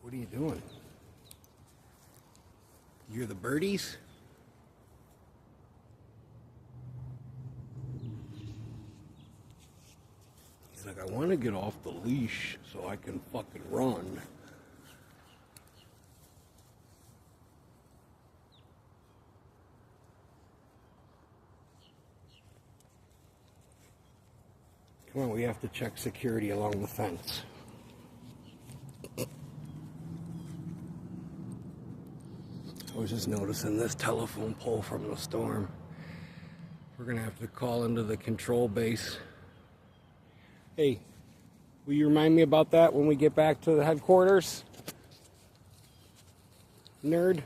What are you doing? You're the birdies? He's like, I want to get off the leash so I can fucking run. Come on, we have to check security along the fence. I was just noticing this telephone pole from the storm. We're gonna have to call into the control base. Hey, will you remind me about that when we get back to the headquarters? Nerd?